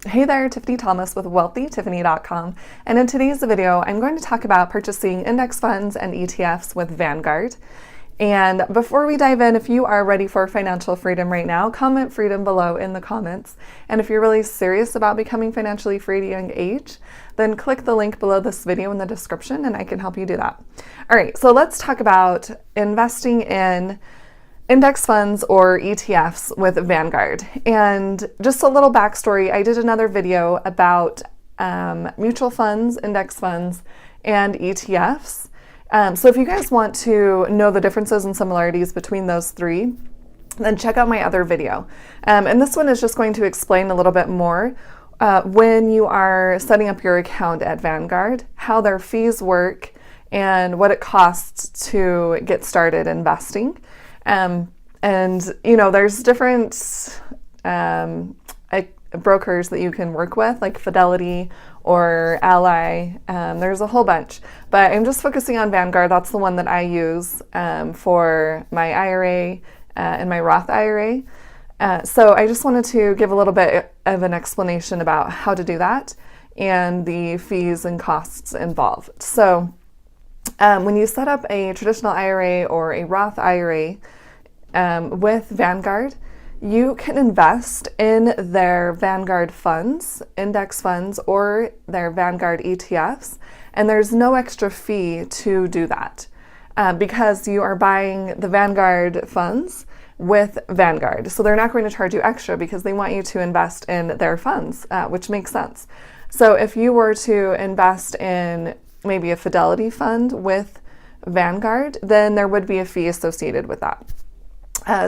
Hey there, Tiffany Thomas with WealthyTiffany.com, and in today's video I'm going to talk about purchasing index funds and ETFs with Vanguard. And before we dive in, if you are ready for financial freedom right now, comment freedom below in the comments. And if you're really serious about becoming financially free at a young age, then click the link below this video in the description and I can help you do that. All right, so let's talk about investing in index funds or ETFs with Vanguard. And just a little backstory, I did another video about mutual funds, index funds, and ETFs. So if you guys want to know the differences and similarities between those three, then check out my other video. And this one is just going to explain a little bit more when you are setting up your account at Vanguard, how their fees work, and what it costs to get started investing. And you know, there's different brokers that you can work with, like Fidelity or Ally. There's a whole bunch, but I'm just focusing on Vanguard. That's the one that I use for my IRA and my Roth IRA. So I just wanted to give a little bit of an explanation about how to do that and the fees and costs involved. So when you set up a traditional IRA or a Roth IRA with Vanguard, you can invest in their Vanguard funds, index funds, or their Vanguard ETFs, and there's no extra fee to do that because you are buying the Vanguard funds with Vanguard. So they're not going to charge you extra because they want you to invest in their funds, which makes sense. So if you were to invest in maybe a Fidelity fund with Vanguard, then there would be a fee associated with that.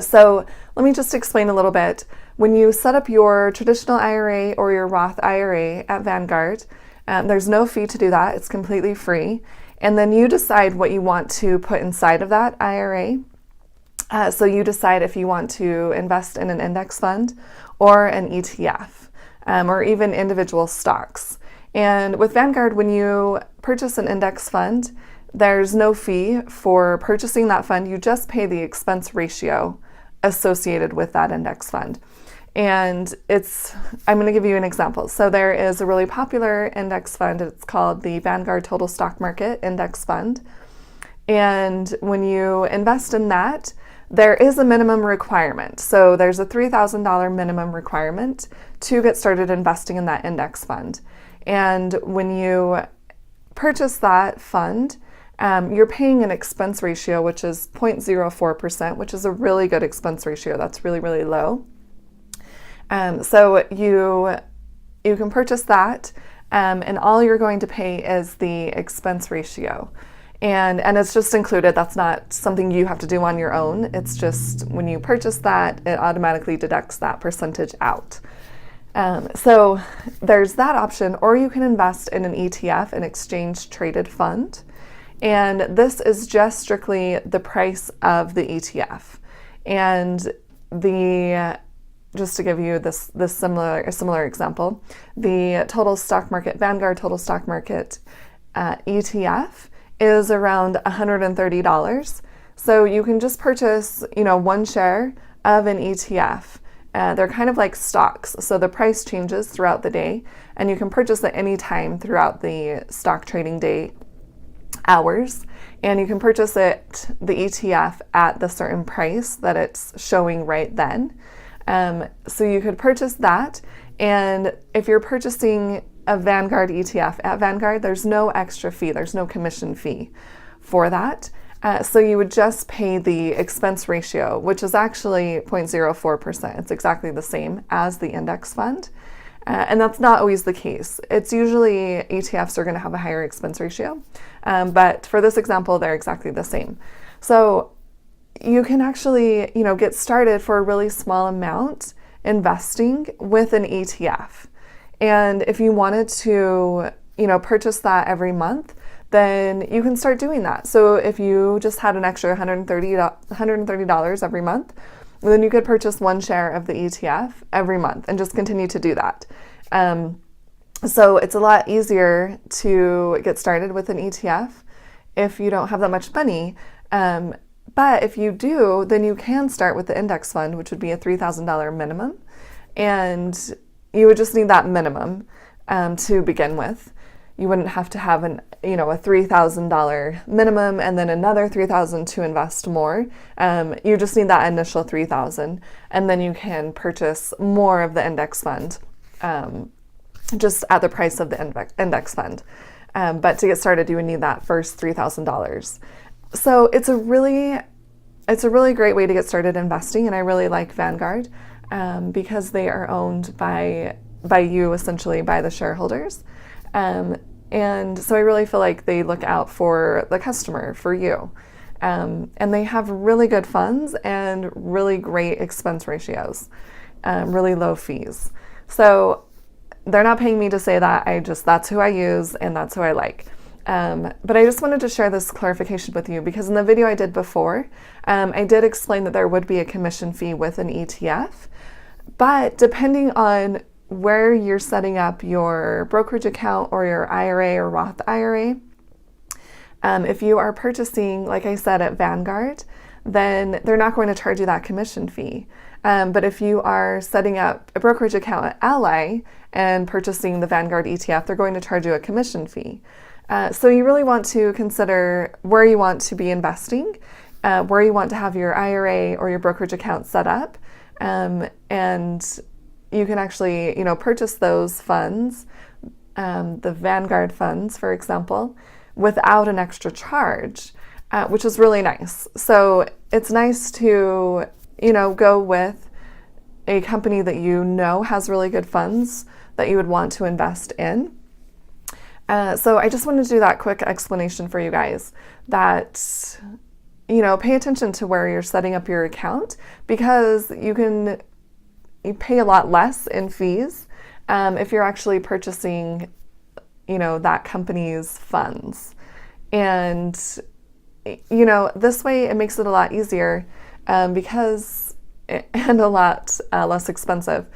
So let me just explain a little bit. When you set up your traditional IRA or your Roth IRA at Vanguard, there's no fee to do that. It's completely free. And then you decide what you want to put inside of that IRA. So you decide if you want to invest in an index fund or an ETF, or even individual stocks. And with Vanguard, when you purchase an index fund, there's no fee for purchasing that fund. You just pay the expense ratio associated with that index fund. And I'm going to give you an example. So there is a really popular index fund. It's called the Vanguard Total Stock Market Index Fund. And when you invest in that, there is a minimum requirement. So there's a $3,000 minimum requirement to get started investing in that index fund. And when you purchase that fund, you're paying an expense ratio, which is 0.04%, which is a really good expense ratio. That's really, really low. So you can purchase that, and all you're going to pay is the expense ratio. And it's just included. That's not something you have to do on your own. It's just when you purchase that, it automatically deducts that percentage out. So there's that option, or you can invest in an ETF, an exchange traded fund. And this is just strictly the price of the ETF. And just to give you a similar example, the total stock market, Vanguard Total Stock Market ETF is around $130. So you can just purchase, one share of an ETF. They're kind of like stocks. So the price changes throughout the day, and you can purchase at any time throughout the stock trading day hours, and you can purchase the ETF at the certain price that it's showing right then. So you could purchase that, and if you're purchasing a Vanguard ETF at Vanguard, there's no extra fee, there's no commission fee for that. So you would just pay the expense ratio, which is actually 0.04%. It's exactly the same as the index fund. And that's not always the case. It's usually ETFs are going to have a higher expense ratio, but for this example, they're exactly the same. So you can actually, get started for a really small amount investing with an ETF. And if you wanted to, purchase that every month, then you can start doing that. So if you just had an extra $130 every month, then you could purchase one share of the ETF every month and just continue to do that. So it's a lot easier to get started with an ETF if you don't have that much money. But if you do, then you can start with the index fund, which would be a $3,000 minimum. And you would just need that minimum to begin with. You wouldn't have to have a $3,000 minimum and then another $3,000 to invest more. You just need that initial $3,000, and then you can purchase more of the index fund, just at the price of the index fund. But to get started, you would need that first $3,000. So it's a really great way to get started investing, and I really like Vanguard because they are owned by you, essentially by the shareholders. And so I really feel like they look out for the customer, for you. And they have really good funds and really great expense ratios, really low fees. So they're not paying me to say that. That's who I use and that's who I like. But I just wanted to share this clarification with you because in the video I did before, I did explain that there would be a commission fee with an ETF, but depending on where you're setting up your brokerage account or your IRA or Roth IRA, if you are purchasing, like I said, at Vanguard, then they're not going to charge you that commission fee. But if you are setting up a brokerage account at Ally and purchasing the Vanguard ETF, they're going to charge you a commission fee. So you really want to consider where you want to be investing, where you want to have your IRA or your brokerage account set up, and you can actually, purchase those funds, the Vanguard funds, for example, without an extra charge, which is really nice. So it's nice to, go with a company that has really good funds that you would want to invest in. So I just wanted to do that quick explanation for you guys that, pay attention to where you're setting up your account because you pay a lot less in fees if you're actually purchasing, that company's funds. And, this way it makes it a lot easier and a lot less expensive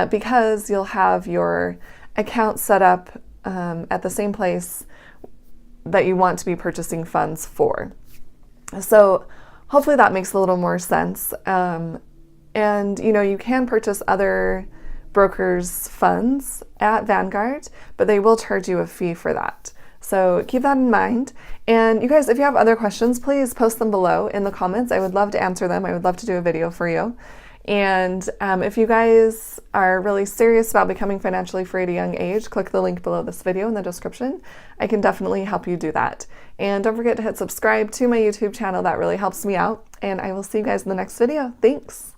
because you'll have your account set up at the same place that you want to be purchasing funds for. So hopefully that makes a little more sense. And, you can purchase other brokers' funds at Vanguard, but they will charge you a fee for that. So keep that in mind. And you guys, if you have other questions, please post them below in the comments. I would love to answer them. I would love to do a video for you. And if you guys are really serious about becoming financially free at a young age, click the link below this video in the description. I can definitely help you do that. And don't forget to hit subscribe to my YouTube channel. That really helps me out. And I will see you guys in the next video. Thanks.